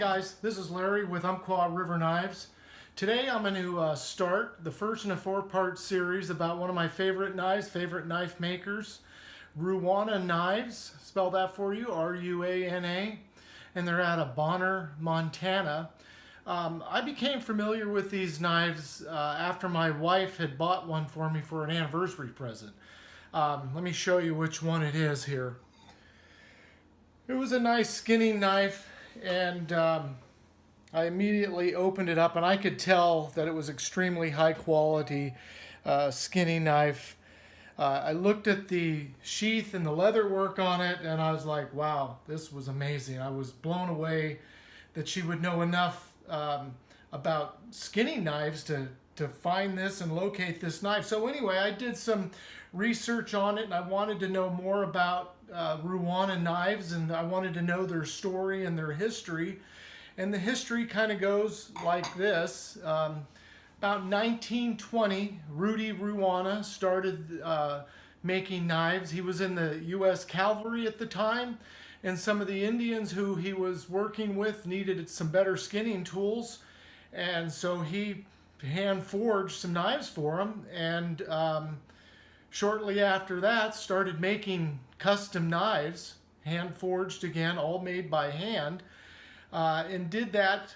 guys, this is Larry with Umpqua River Knives. Today I'm going to start the first in a four-part series about one of my favorite knives, favorite knife makers, Ruana Knives. Spell that for you, R-U-A-N-A, and they're out of Bonner, Montana. I became familiar with these knives after my wife had bought one for me for an anniversary present. Let me show you which one it is here. It was a nice skinny knife, and I immediately opened it up and I could tell that it was extremely high quality skinny knife. I looked at the sheath and the leather work on it and I was like, wow, this was amazing. I was blown away that she would know enough about skinny knives to find this and locate this knife. So anyway, I did some research on it and I wanted to know more about Ruana Knives, and I wanted to know their story and their history. And the history kind of goes like this. About 1920, Rudy Ruana started making knives. He was in the U.S. Cavalry at the time, and some of the Indians who he was working with needed some better skinning tools, and so he hand forged some knives for them, and shortly after that started making custom knives, hand forged again, all made by hand, and did that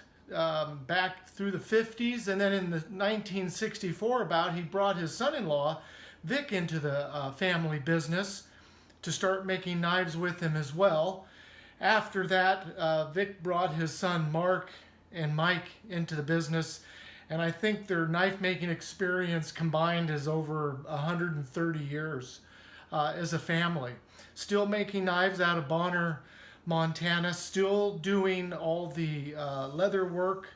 back through the 50s, and then in the 1964 he brought his son-in-law Vic into the family business to start making knives with him as well. After that, Vic brought his son Mark and Mike into the business, and I think their knife making experience combined is over 130 years as a family. Still making knives out of Bonner, Montana, still doing all the leather work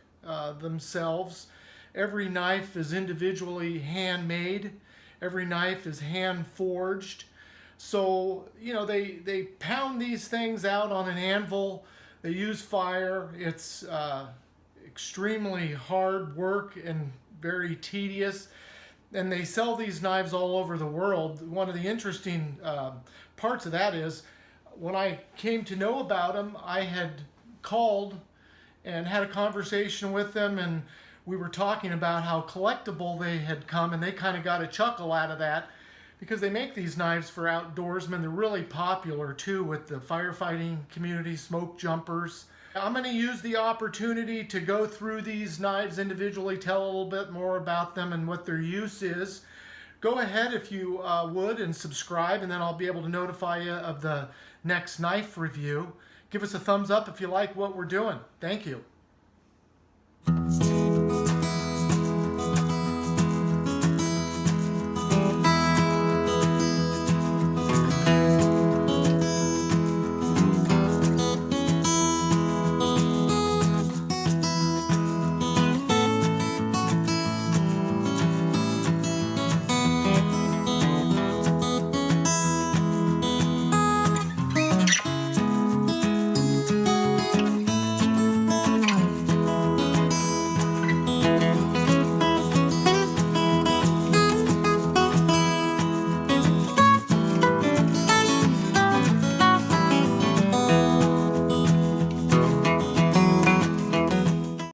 themselves. Every knife is individually handmade. Every knife is hand forged. So, you know, they pound these things out on an anvil. They use fire. It's extremely hard work and very tedious. And they sell these knives all over the world. One of the interesting parts of that is when I came to know about them, I had called and had a conversation with them, and we were talking about how collectible they had come, and they kind of got a chuckle out of that because they make these knives for outdoorsmen. They're really popular too with the firefighting community, smoke jumpers. I'm going to use the opportunity to go through these knives individually, tell a little bit more about them and what their use is. Go ahead if you would and subscribe, and then I'll be able to notify you of the next knife review. Give us a thumbs up if you like what we're doing. Thank you.